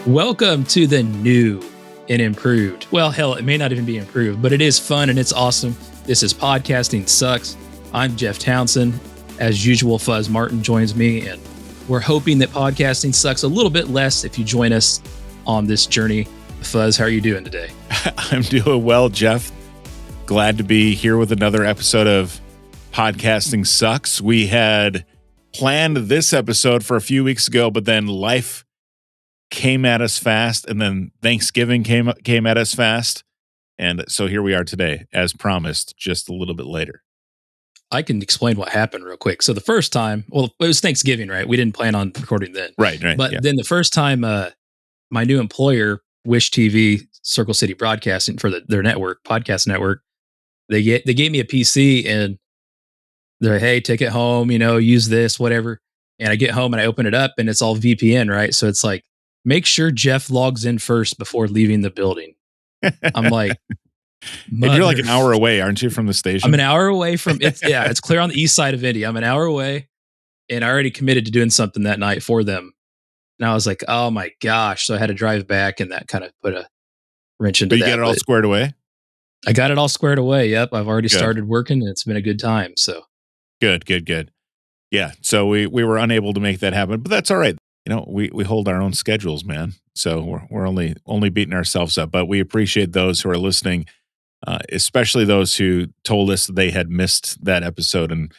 Welcome to the new and improved. Well, hell, it may not even be improved, but it is fun and it's awesome. This is Podcasting Sucks. I'm Jeff Townsend. As usual, Fuzz Martin joins me, and we're hoping that podcasting sucks a little bit less if you join us on this journey. Fuzz, how are you doing today? I'm doing well, Jeff. Glad to be here with another episode of Podcasting Sucks. We had planned this episode for a few weeks ago, but then life came at us fast, and then Thanksgiving came at us fast. And so here we are today, as promised, just a little bit later. I can explain what happened real quick. So the first time, well, it was Thanksgiving, right? We didn't plan on recording then. Right. But yeah. then the first time my new employer, Wish TV, Circle City Broadcasting for their network, podcast network, they gave me a PC and they're like, hey, take it home, use this, whatever. And I get home and I open it up and it's all VPN, right? So it's like, make sure Jeff logs in first before leaving the building. I'm like, and you're like an hour away, aren't you, from the station? I'm an hour away from it. Yeah, it's clear on the east side of Indy. I'm an hour away, and I already committed to doing something that night for them. And I was like, oh my gosh. So I had to drive back, and that kind of put a wrench into that. But you got it all squared away? I got it all squared away. Yep. I've already started working, and it's been a good time. So good. Yeah. So we were unable to make that happen, but that's all right. We hold our own schedules, man. So we're only beating ourselves up, but we appreciate those who are listening, especially those who told us that they had missed that episode and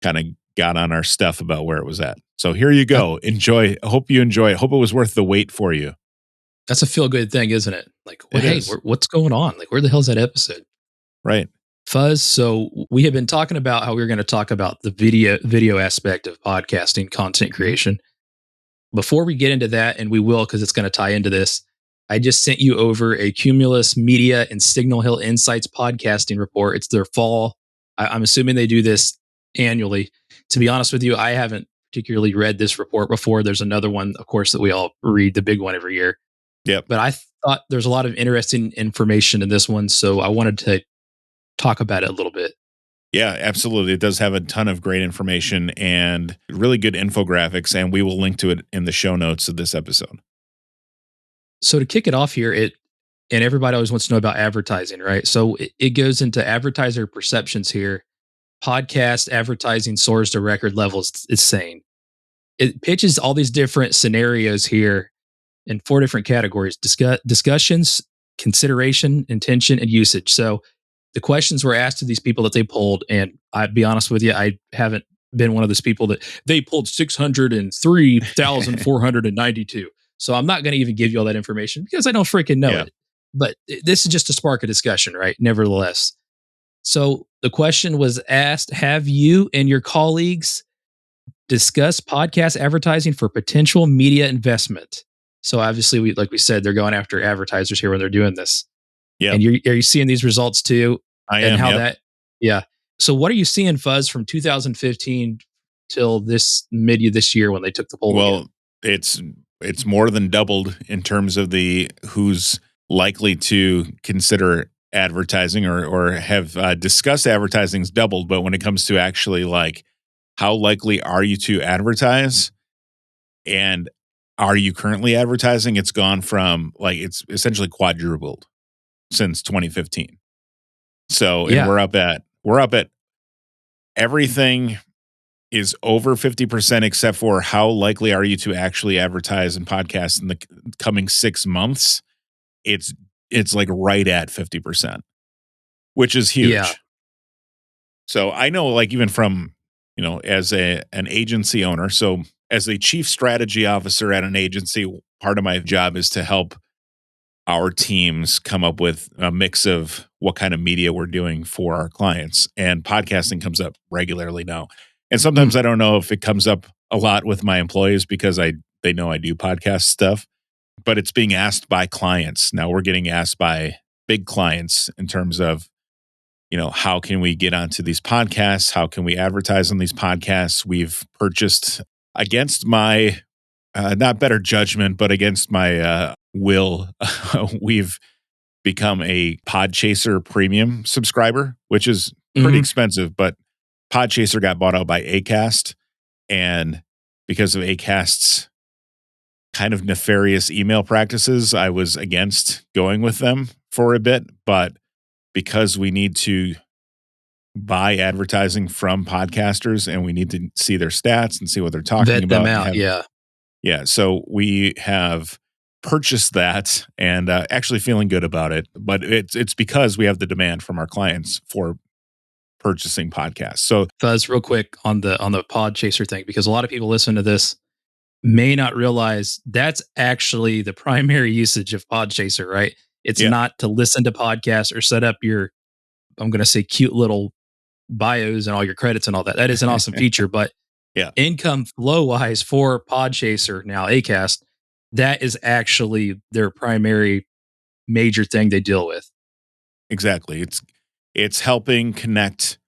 kind of got on our stuff about where it was at. So here you go. Enjoy. I hope you enjoy it. Hope it was worth the wait for you. That's a feel good thing, isn't it? Like, well, hey, what's going on? Like, where the hell's that episode? Right. Fuzz. So we have been talking about how we were going to talk about the video aspect of podcasting, content creation. Before we get into that, and we will because it's going to tie into this, I just sent you over a Cumulus Media and Signal Hill Insights podcasting report. It's their fall. I'm assuming they do this annually. To be honest with you, I haven't particularly read this report before. There's another one, of course, that we all read, the big one every year. Yep. But I thought there's a lot of interesting information in this one, so I wanted to talk about it a little bit. Yeah, absolutely. It does have a ton of great information and really good infographics, and we will link to it in the show notes of this episode. So to kick it off here, and everybody always wants to know about advertising, right? So it goes into advertiser perceptions here. Podcast advertising soars to record levels. It's saying it pitches all these different scenarios here in 4 different categories: discussions, consideration, intention, and usage. So the questions were asked to these people that they pulled, and I'd be honest with you, I haven't been one of those people that they pulled 603,492. So I'm not going to even give you all that information because I don't freaking know it. But this is just to spark a discussion, right? Nevertheless. So the question was asked, have you and your colleagues discussed podcast advertising for potential media investment? So obviously, like we said, they're going after advertisers here when they're doing this. Yeah. And are you seeing these results too? I am. How yeah. So what are you seeing, Fuzz, from 2015 till this mid this year when they took the poll? Well, it's more than doubled in terms of the who's likely to consider advertising or have discussed advertising's doubled. But when it comes to actually like how likely are you to advertise and are you currently advertising, it's gone from like it's essentially quadrupled since 2015. So and we're up at everything is over 50% except for how likely are you to actually advertise and podcast in the coming 6 months. It's like right at 50%, which is huge. Yeah. So I know, like, even from, as an agency owner, so as a chief strategy officer at an agency, part of my job is to help our teams come up with a mix of what kind of media we're doing for our clients. And podcasting comes up regularly now. And sometimes I don't know if it comes up a lot with my employees because they know I do podcast stuff, but it's being asked by clients. Now we're getting asked by big clients in terms of, how can we get onto these podcasts? How can we advertise on these podcasts? We've purchased against my, not better judgment, but against my will, we've become a Podchaser premium subscriber, which is pretty expensive, but Podchaser got bought out by Acast, and because of Acast's kind of nefarious email practices, I was against going with them for a bit. But because we need to buy advertising from podcasters and we need to see their stats and see what they're talking Vet them about and out. have, Yeah. yeah, so we have purchased that and actually feeling good about it. But it's because we have the demand from our clients for purchasing podcasts. So Fuzz, real quick on the pod chaser thing, because a lot of people listen to this may not realize that's actually the primary usage of Podchaser, right? It's yeah, not to listen to podcasts or set up your, I'm going to say, cute little bios and all your credits and all that. That is an awesome feature, but yeah, income flow wise for Podchaser, now Acast, that is actually their primary major thing they deal with. exactly. It's helping connect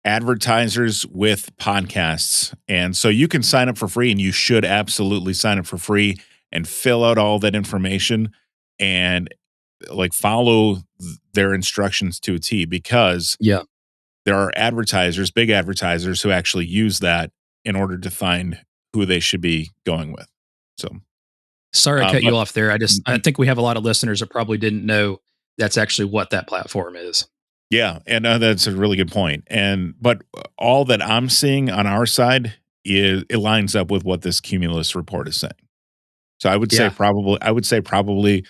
advertisers with podcasts. And so you can sign up for free, and you should absolutely sign up for free and fill out all that information and like follow their instructions to a T, because Yeah. there are advertisers, big advertisers, who actually use that in order to find who they should be going with. So, Sorry I cut but you off there. I n- think we have a lot of listeners that probably didn't know that's actually what that platform is. yeah, and that's a really good point. And but all that I'm seeing on our side is it lines up with what this Cumulus report is saying. So Yeah. I would say probably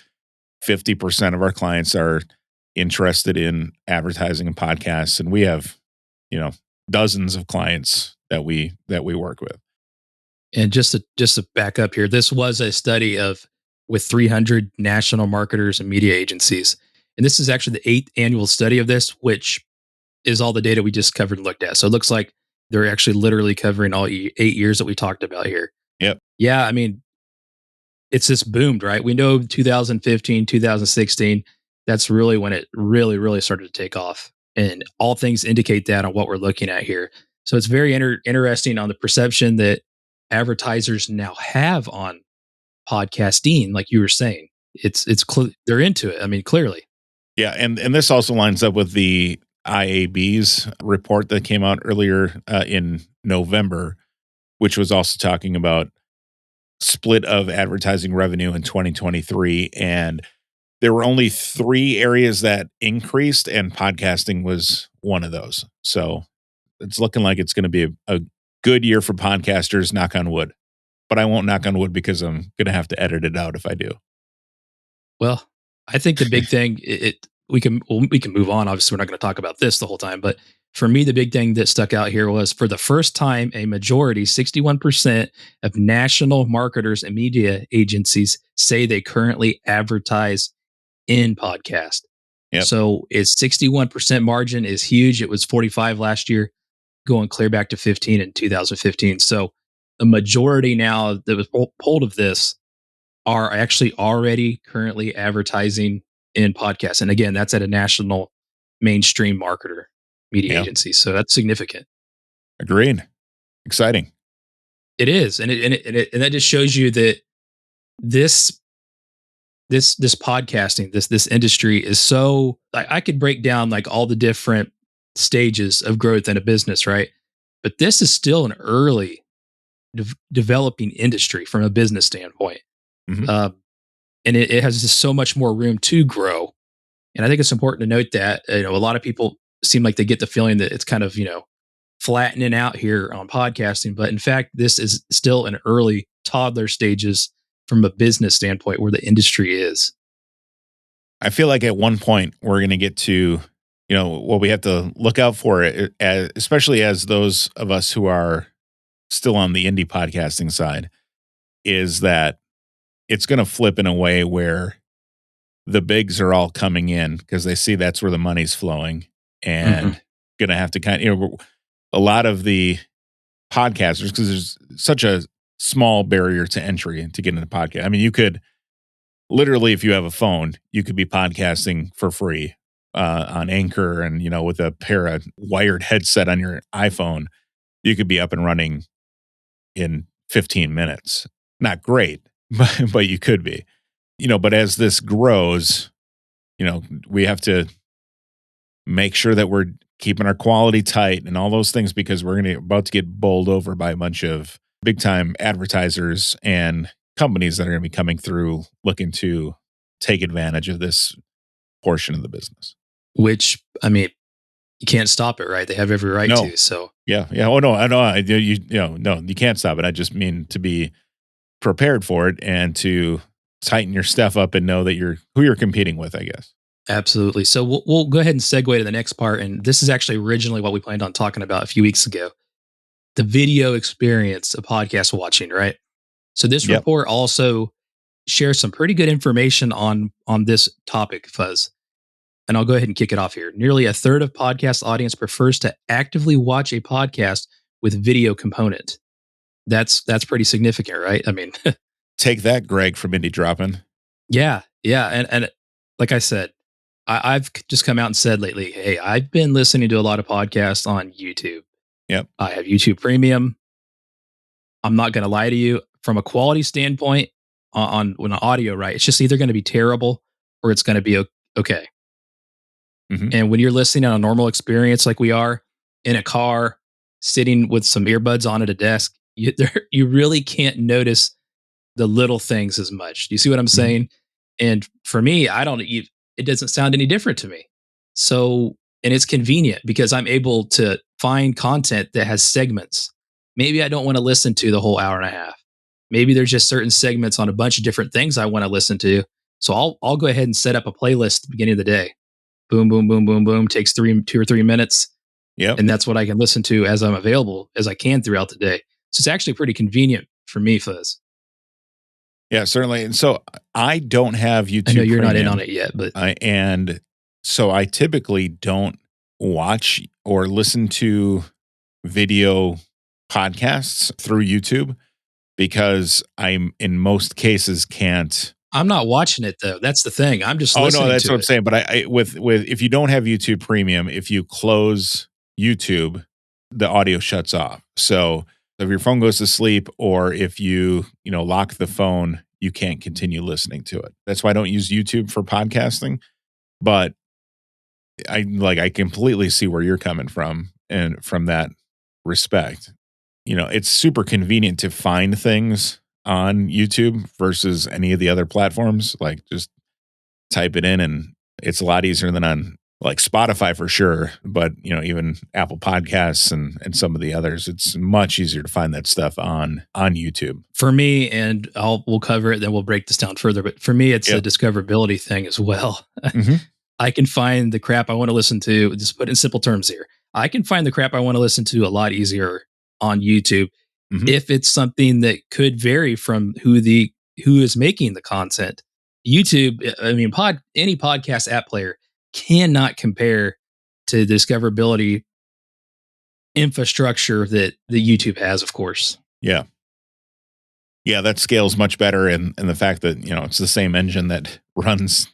50% of our clients are interested in advertising and podcasts, and we have, you know, dozens of clients that we work with. And just to back up here, this was a study of with 300 national marketers and media agencies. And this is actually the 8th annual study of this, which is all the data we just covered and looked at. So it looks like they're actually literally covering all 8 years that we talked about here. Yep. Yeah, I mean, it's just boomed, right? We know 2015, 2016, that's really when it really started to take off. And all things indicate that on what we're looking at here. So it's very interesting on the perception that advertisers now have on podcasting, like you were saying. They're into it. I mean, clearly. Yeah, and this also lines up with the IAB's report that came out earlier in November, which was also talking about split of advertising revenue in 2023, and there were only 3 areas that increased, and podcasting was one of those. So it's looking like it's going to be a good year for podcasters, knock on wood. But I won't knock on wood because I'm going to have to edit it out if I do. Well, I think the big thing we can move on. Obviously, we're not going to talk about this the whole time, but for me, the big thing that stuck out here was for the first time, a majority, 61% of national marketers and media agencies say they currently advertise in podcast. Yep. So its 61% margin is huge. It was 45 last year, going clear back to 15 in 2015. So a majority now that was pulled of this are actually already currently advertising in podcasts. And again, that's at a national mainstream marketer media Yeah. agency. So that's significant. Agreed. Exciting. It is. And that just shows you that this this podcasting, this industry is so I could break down like all the different stages of growth in a business, right? But this is still an early developing industry from a business standpoint. Hmm. Uh, and it has just so much more room to grow. And I think it's important to note that a lot of people seem like they get the feeling that it's kind of flattening out here on podcasting, but in fact, this is still an early toddler stages from a business standpoint where the industry is. I feel like at one point we're going to get to, what we have to look out for, especially as those of us who are still on the indie podcasting side, is that it's going to flip in a way where the bigs are all coming in because they see that's where the money's flowing, Hmm. and going to have to a lot of the podcasters, because there's such a small barrier to entry to get into podcast. I mean, you could literally, if you have a phone, you could be podcasting for free on Anchor, and with a pair of wired headset on your iPhone, you could be up and running in 15 minutes. Not great, but you could be. But as this grows, we have to make sure that we're keeping our quality tight and all those things, because we're about to get bowled over by a bunch of big time advertisers and companies that are going to be coming through looking to take advantage of this portion of the business. Which, I mean, you can't stop it, right? They have every right No. to. So, Yeah. Yeah. Oh no. I know. No, you can't stop it. I just mean to be prepared for it and to tighten your stuff up and know that who you're competing with, I guess. absolutely. So, we'll go ahead and segue to the next part. And this is actually originally what we planned on talking about a few weeks ago, the video experience of podcast watching, right? So, this Yep. report also shares some pretty good information on this topic, Fuzz. And I'll go ahead and kick it off here. Nearly a third of podcast audience prefers to actively watch a podcast with video component. That's pretty significant, right? I mean, Take that, Greg from Indie Dropping. yeah, and like I said, I've just come out and said lately, hey, I've been listening to a lot of podcasts on YouTube. Yep. I have YouTube Premium. I'm not going to lie to you. From a quality standpoint, on audio, right? It's just either going to be terrible or it's going to be okay. Mhm. And when you're listening on a normal experience like we are in a car, sitting with some earbuds on at a desk, you really can't notice the little things as much. Do you see what I'm Mhm. saying? And for me, it doesn't sound any different to me. So, and it's convenient because I'm able to find content that has segments. Maybe I don't want to listen to the whole hour and a half. Maybe there's just certain segments on a bunch of different things I want to listen to. So I'll go ahead and set up a playlist at the beginning of the day. Boom, boom, boom, boom, boom. Takes 2 or 3 minutes. Yep. And that's what I can listen to as I'm available as I can throughout the day. So it's actually pretty convenient for me, Fuzz. Yeah, certainly. And so I don't have YouTube I know you're not in Premium. on it yet, but And so I typically don't watch or listen to video podcasts through YouTube because I'm in most cases can't. I'm not watching it though. That's the thing. I'm just Oh no, listening that's to what I'm it. saying. But I with if you don't have YouTube Premium, if you close YouTube, the audio shuts off. So if your phone goes to sleep or if you lock the phone, you can't continue listening to it. That's why I don't use YouTube for podcasting. But I completely see where you're coming from and from that respect. It's super convenient to find things on YouTube versus any of the other platforms. Like just type it in and it's a lot easier than on like Spotify for sure, but even Apple Podcasts and some of the others, it's much easier to find that stuff on YouTube. For me, and we'll cover it, then we'll break this down further. But for me, it's a Yep. discoverability thing as well. Mhm. I can find the crap I want to listen to, just put it in simple terms here. I can find the crap I want to listen to a lot easier on YouTube Mhm. if it's something that could vary from who is making the content. YouTube, I mean, any podcast app player cannot compare to the discoverability infrastructure that the YouTube has, of course. Yeah. Yeah, that scales much better and the fact that, it's the same engine that runs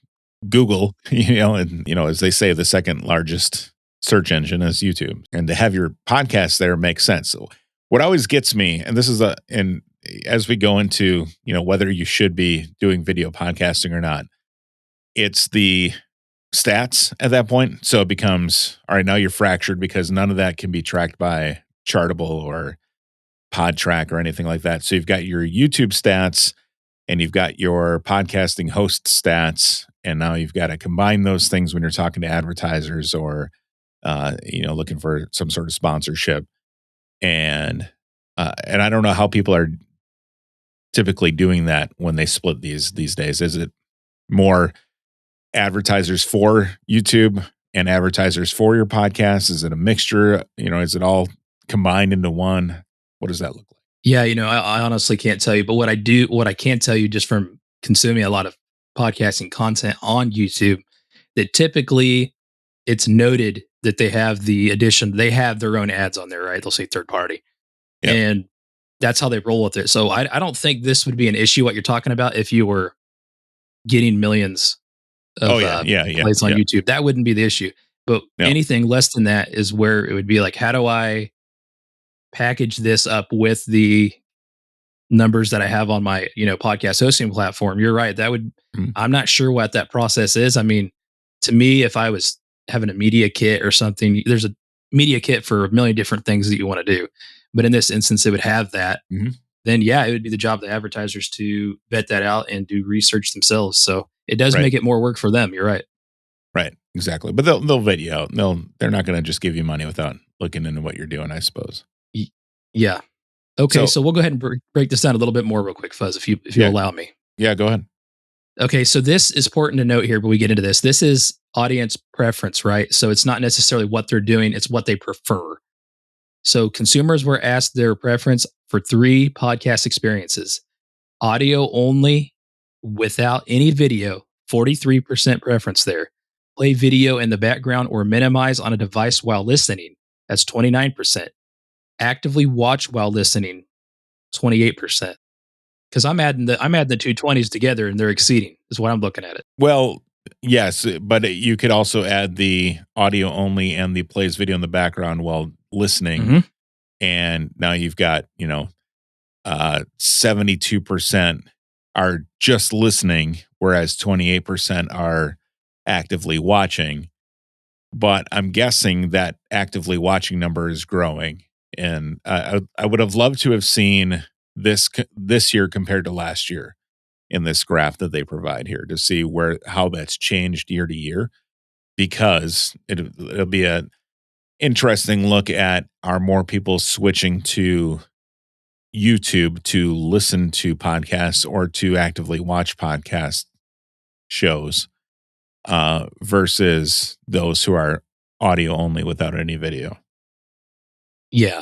Google, and as they say, the second largest search engine is YouTube. And to have your podcast there makes sense. So what always gets me, and this is and as we go into, whether you should be doing video podcasting or not, it's the stats at that point. So it becomes, all right, now you're fractured because none of that can be tracked by Chartable or PodTrack or anything like that. So you've got your YouTube stats and you've got your podcasting host stats, and now you've got to combine those things when you're talking to advertisers or looking for some sort of sponsorship. And I don't know how people are typically doing that when they split these days. Is it more advertisers for YouTube and advertisers for your podcast? Is it a mixture? Is it all combined into one? What does that look like? Yeah, I honestly can't tell you, but what I can tell you just from consuming a lot of podcasting content on YouTube, that typically it's noted that they have their own ads on there, right? They'll say third party. Yep. And that's how they roll with it. So I don't think this would be an issue, what you're talking about, if you were getting millions of plays on YouTube. That wouldn't be the issue. But No. anything less than that is where it would be like, how do I package this up with the numbers that I have on my, podcast hosting platform? You're right. Mhm. I'm not sure what that process is. I mean, to me, if I was having a media kit or something, there's a media kit for a million different things that you want to do. But in this instance, it would have that. Mhm. then yeah, it would be the job of the advertisers to vet that out and do research themselves. So it does Right. make it more work for them. You're right. Right. Exactly. But they'll vet you out. They're not going to just give you money without looking into what you're doing, I suppose. Y- Yeah. Okay. So, So we'll go ahead and break this down a little bit more real quick, Fuzz, if you'll yeah. allow me. Yeah, go ahead. Okay. So this is important to note here, but we get into this. This is audience preference, right? So it's not necessarily what they're doing, it's what they prefer. So consumers were asked their preference for 3 podcast experiences: audio only without any video, 43% preference there; play video in the background or minimize on a device while listening, that's 29%; actively watch while listening, 28%. Because I'm adding the 220s together and they're exceeding, is what I'm looking at it. Well, yes, but you could also add the audio only and the plays video in the background while listening. Hmm. And now you've got, 72% are just listening, whereas 28% are actively watching. But I'm guessing that actively watching number is growing. And I would have loved to have seen this year compared to last year in this graph that they provide here to see how that's changed year to year, because it'll be a interesting look at, are more people switching to YouTube to listen to podcasts or to actively watch podcast shows, versus those who are audio only without any video. Yeah,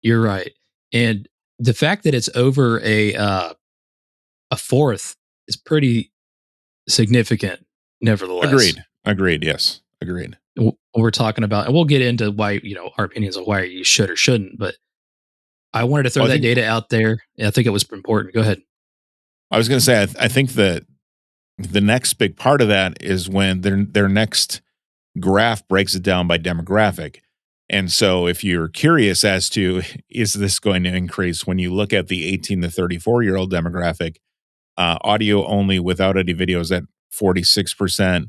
you're right. And the fact that it's over a fourth is pretty significant, nevertheless. Agreed. Yes. Agreed. We're talking about, and we'll get into why, our opinions on why you should or shouldn't, but I wanted to throw Well, that data out there. And I think it was important. Go ahead. I was going to say, I think that the next big part of that is when their next graph breaks it down by demographic. And so if you're curious as to, is this going to increase, when you look at the 18 to 34-year-old demographic, audio only without any videos at 46%,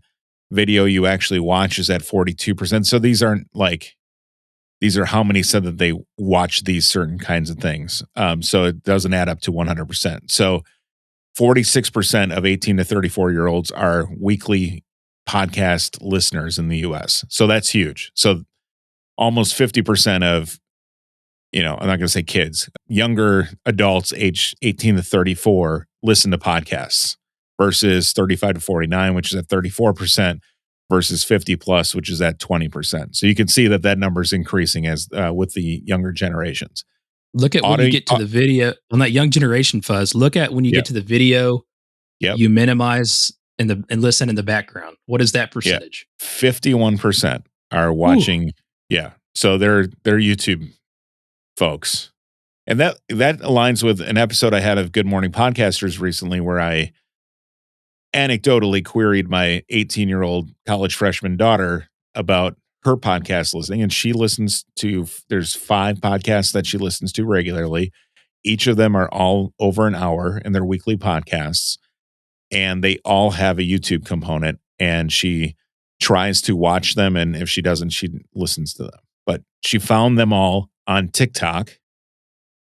video you actually watch is at 42%. So these are how many said that they watch these certain kinds of things. So it doesn't add up to 100%. So 46% of 18 to 34-year-olds are weekly podcast listeners in the US. So that's huge. So almost 50% of, I'm not going to say kids, younger adults age 18 to 34 listen to podcasts, versus 35 to 49, which is at 34%, versus 50 plus, which is at 20%. So you can see that number is increasing as with the younger generations. Look at when you get to the video on that young generation, Fuzz. Look at when you get to the video, Yep. you minimize and listen in the background. What is that percentage? 51% are watching. Ooh. Yeah. So they're YouTube folks. And that aligns with an episode I had of Good Morning Podcasters recently, where I anecdotally queried my 18-year-old college freshman daughter about her podcast listening. And she there's 5 podcasts that she listens to regularly. Each of them are all over an hour, and they're weekly podcasts. And they all have a YouTube component, and she tries to watch them. And if she doesn't, she listens to them. But she found them all on TikTok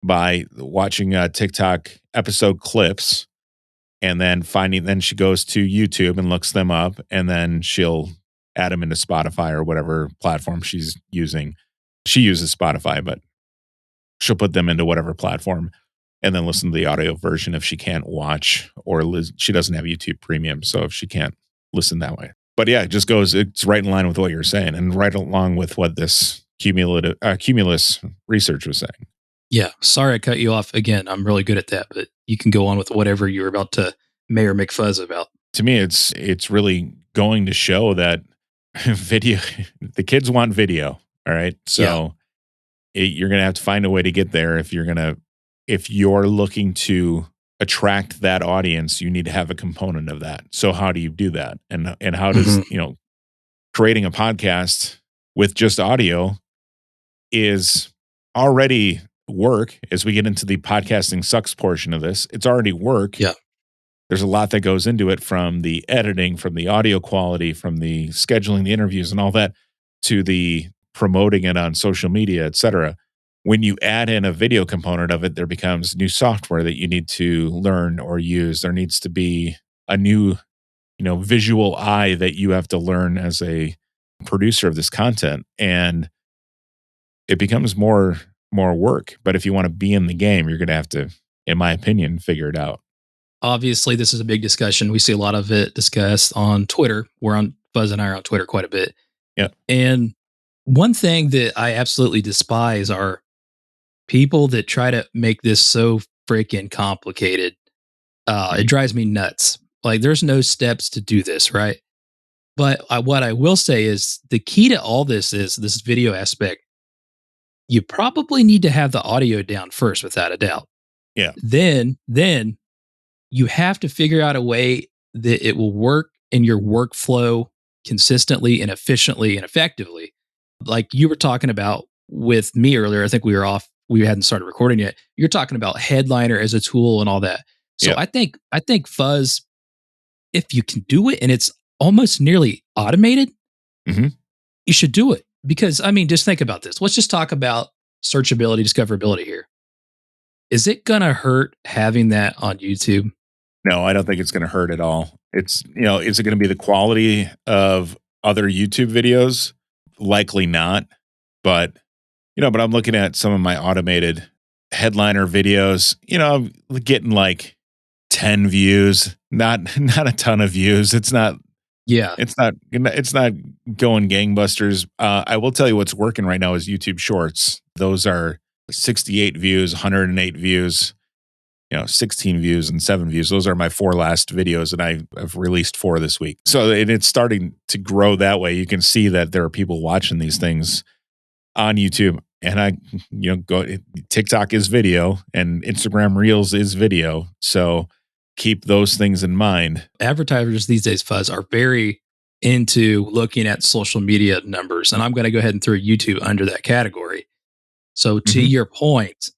by watching TikTok episode clips, and then then she goes to YouTube and looks them up, and then she'll add them into Spotify or whatever platform she's using. She uses Spotify, but she'll put them into whatever platform and then listen to the audio version if she can't watch, or she doesn't have YouTube Premium, so if she can't listen that way. But yeah, it's right in line with what you're saying, and right along with what this Cumulus research was saying. Yeah, sorry I cut you off again. I'm really good at that, but you can go on with whatever you were about to mayor make fuzz about. To me, it's really going to show that video, the kids want video. All right, so you're going to have to find a way to get there. If you're looking to attract that audience, you need to have a component of that. So how do you do that? And how does creating a podcast with just audio is already work. As we get into the podcasting sucks portion of this, it's already work. Yeah. There's a lot that goes into it, from the editing, from the audio quality, from the scheduling the interviews and all that, to the promoting it on social media, etc. when you add in a video component of it, there becomes new software that you need to learn or use. There needs to be a new, visual eye that you have to learn as a producer of this content. And it becomes more work. But if you want to be in the game, you're going to have to, in my opinion, figure it out. Obviously, this is a big discussion. We see a lot of it discussed on Twitter. Fuzz and I are on Twitter quite a bit. Yeah. And one thing that I absolutely despise are people that try to make this so freaking complicated. It drives me nuts. Like, there's no steps to do this, right? But what I will say is the key to all this is this video aspect. You probably need to have the audio down first, without a doubt. Yeah. Then you have to figure out a way that it will work in your workflow consistently and efficiently and effectively. Like you were talking about with me earlier, I think we hadn't started recording yet. You're talking about Headliner as a tool and all that. So Yeah. I think Fuzz, if you can do it and it's almost nearly automated, Mhm. you should do it. Because, I mean, just think about this. Let's just talk about searchability, discoverability here. Is it going to hurt having that on YouTube? No, I don't think it's going to hurt at all. Is it going to be the quality of other YouTube videos? Likely not. But, but I'm looking at some of my automated Headliner videos, getting like 10 views, not a ton of views. It's not going gangbusters. I will tell you what's working right now is YouTube Shorts. Those are 68 views, 108 views, 16 views and 7 views. Those are my 4 last videos, and I've released 4 this week. So it's starting to grow that way. You can see that there are people watching these things on YouTube, and TikTok is video and Instagram Reels is video. So keep those things in mind. Advertisers these days, Fuzz, are very into looking at social media numbers, and I'm going to go ahead and throw YouTube under that category. So to your point,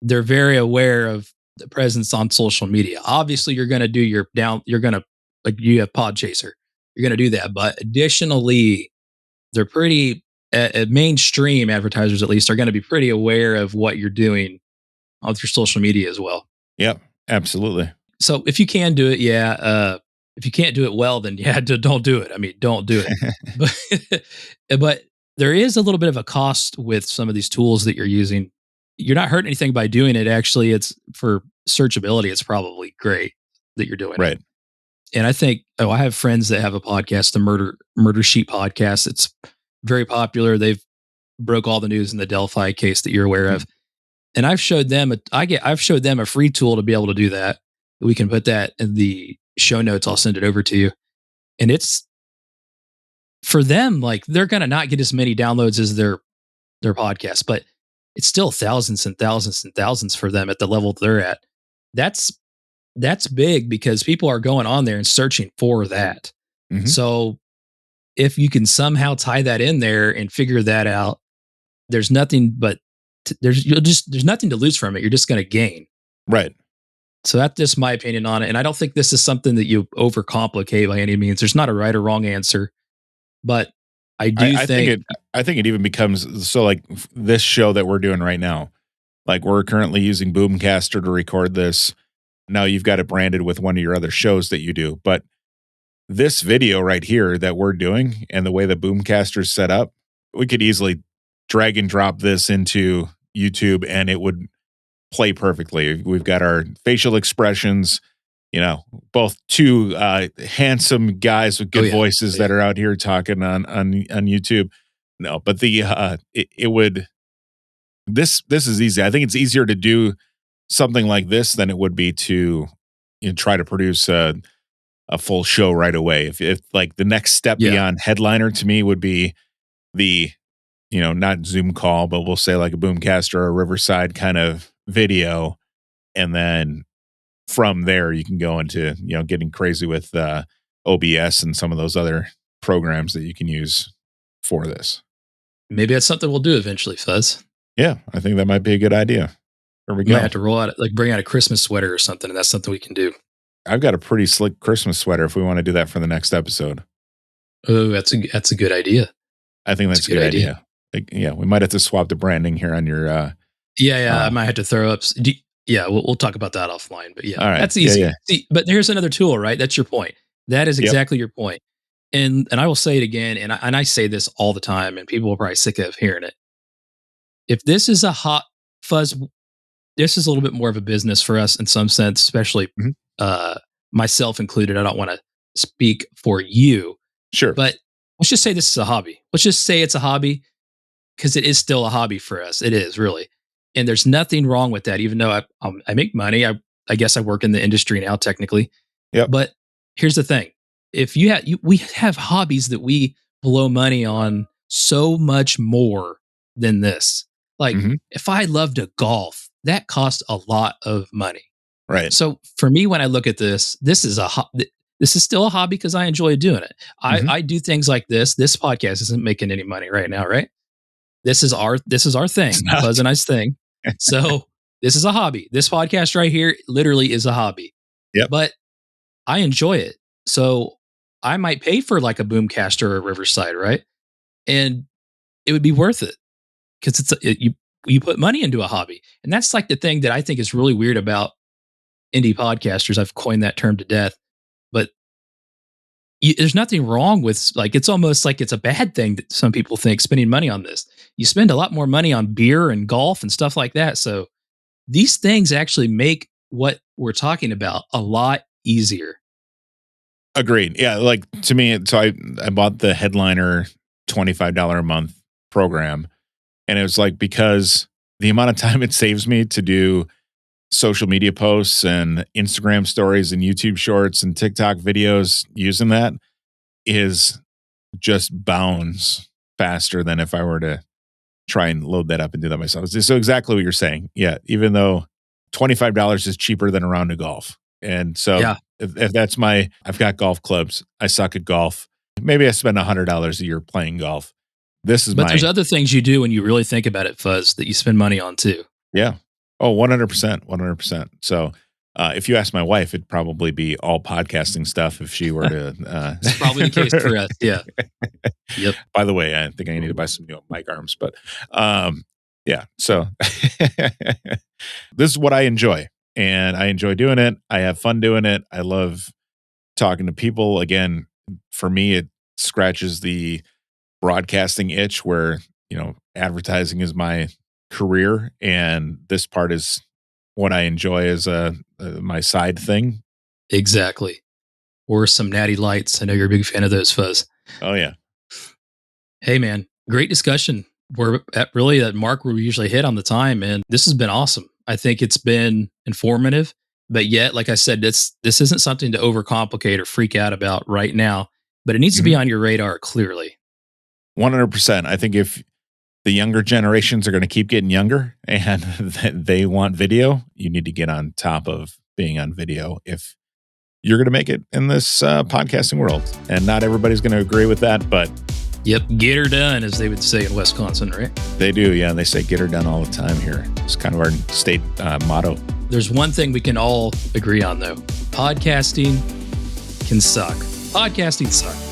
they're very aware of the presence on social media. Obviously, you're going to do you're going to, like, you have Podchaser. You're going to do that. But additionally, they're pretty, mainstream advertisers at least, are going to be pretty aware of what you're doing on your social media as well. Yep, absolutely. So if you can do it, yeah. If you can't do it well, then yeah, don't do it. I mean, don't do it. but there is a little bit of a cost with some of these tools that you're using. You're not hurting anything by doing it. Actually, it's for searchability. It's probably great that you're doing right. it. And I think, I have friends that have a podcast, the Murder Sheet podcast. It's very popular. They've broke all the news in the Delphi case that you're aware of. And I've showed them a free tool to be able to do that. We can put that in the show notes. I'll send it over to you. And it's for them, like, they're going to not get as many downloads as their podcast, but it's still thousands and thousands and thousands for them at the level they're at. That's big because people are going on there and searching for that. So if you can somehow tie that in there and figure that out, there's nothing there's nothing to lose from it. You're just going to gain. Right. So that's just my opinion on it. And I don't think this is something that you overcomplicate by any means. There's not a right or wrong answer, but I think it even becomes so, like this show that we're doing right now. Like, we're currently using Boomcaster to record this. Now you've got it branded with one of your other shows that you do, but this video right here that we're doing and the way the Boomcaster's set up, we could easily drag and drop this into YouTube and it would play perfectly. We've got our facial expressions, both two handsome guys with good voices that are out here talking on YouTube. No, but it would, this is easy. I think it's easier to do something like this than it would be to try to produce a full show right away. If like the next step beyond Headliner to me would be the, not Zoom call, but we'll say like a Boomcaster or a Riverside kind of video. And then from there, you can go into, getting crazy with OBS and some of those other programs that you can use for this. Maybe that's something we'll do eventually, Fuzz. Yeah, I think that might be a good idea. There we go. Might have to roll out, like, bring out a Christmas sweater or something, and that's something we can do. I've got a pretty slick Christmas sweater if we want to do that for the next episode. Oh, that's a good idea. I think that's a good idea. Yeah, we might have to swap the branding here on your. Yeah, I might have to throw up. Yeah, we'll talk about that offline. But yeah, All right. that's easy. Yeah. See, but here's another tool, right? That's your point. That is Yep. exactly your point. And I will say it again, and I say this all the time, and people are probably sick of hearing it. If this is a hot fuzz, this is a little bit more of a business for us in some sense, especially Mhm. uh, myself included. I don't want to speak for you, Sure. but let's just say this is a hobby. Let's just say it's a hobby because it is still a hobby for us. It is really, and there's nothing wrong with that. Even though I make money, I guess I work in the industry now technically. Yep. But here's the thing: if we have hobbies that we blow money on so much more than this. Like Mhm. if I love to golf, that costs a lot of money. Right. So for me, when I look at this, this is this is still a hobby because I enjoy doing it. Mhm. I do things like this. This podcast isn't making any money right now, right? This is our It's thing, not. Fuzz and I's thing. So this is a hobby. This podcast right here literally is a hobby. Yep. But I enjoy it. So I might pay for like a Boomcaster or a Riverside, right? And it would be worth it because you put money into a hobby, and that's like the thing that I think is really weird about indie podcasters. I've coined that term to death, but there's nothing wrong with like it's almost like it's a bad thing that some people think spending money on this. You spend a lot more money on beer and golf and stuff like that. So these things actually make what we're talking about a lot easier. Agreed. Yeah, like to me, so I bought the Headliner $25 a month program, and it was like because the amount of time it saves me to do social media posts and Instagram stories and YouTube shorts and TikTok videos using that is just bounds faster than if I were to try and load that up and do that myself. So exactly what you're saying. Yeah, even though $25 is cheaper than a round of golf. And so Yeah. if that's I've got golf clubs. I suck at golf. Maybe I spend $100 a year playing golf. This is But there's other things you do when you really think about it, Fuzz, that you spend money on too. yeah. Oh, 100%. 100%. So if you ask my wife, it'd probably be all podcasting stuff if she were to. It's probably the case for us. Yeah. Yep. By the way, I think I need to buy some new mic arms, but yeah. So this is what I enjoy, and I enjoy doing it. I have fun doing it. I love talking to people. Again, for me, it scratches the broadcasting itch where, advertising is my career, and this part is what I enjoy as my side thing. Exactly. Or some natty lights. I know you're a big fan of those, Fuzz. Oh yeah. Hey, man, great discussion. We're at really that mark where we usually hit on the time, and this has been awesome. I think it's been informative, but yet, like I said, this isn't something to overcomplicate or freak out about right now, but it needs to be on your radar clearly. 100%. I think if the younger generations are going to keep getting younger and they want video, you need to get on top of being on video if you're going to make it in this podcasting world. And not everybody's going to agree with that, but yep, get her done, as they would say in Wisconsin, right? They do, yeah. They say get her done all the time here. It's kind of our state motto. There's one thing we can all agree on, though. Podcasting can suck. Podcasting sucks.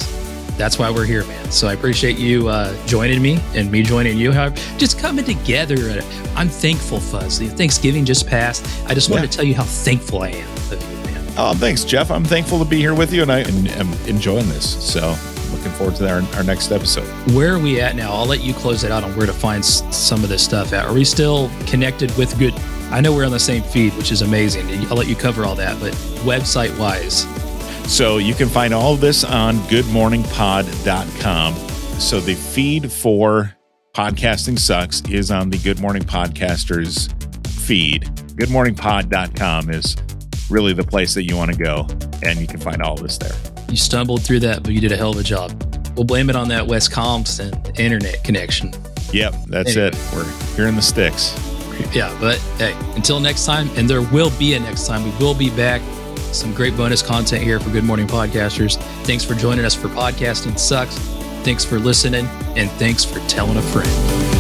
That's why we're here, man. So I appreciate you joining me and me joining you. Just coming together. I'm thankful, Fuzz. Thanksgiving just passed. I just wanted to tell you how thankful I am of you, man. Oh, thanks, Jeff. I'm thankful to be here with you, and I am enjoying this. So looking forward to our next episode. Where are we at now? I'll let you close it out on where to find some of this stuff at. Are we still connected with good? I know we're on the same feed, which is amazing. I'll let you cover all that, but website-wise. So you can find all of this on goodmorningpod.com. So the feed for Podcasting Sucks is on the Good Morning Podcasters feed. Goodmorningpod.com is really the place that you want to go, and you can find all of this there. You stumbled through that, but you did a hell of a job. We'll blame it on that Wisconsin internet connection. Yep, that's it. We're here in the sticks. Yeah, but hey, until next time, and there will be a next time, we will be back. Some great bonus content here for Good Morning Podcasters. Thanks for joining us for Podcasting Sucks. Thanks for listening, and thanks for telling a friend.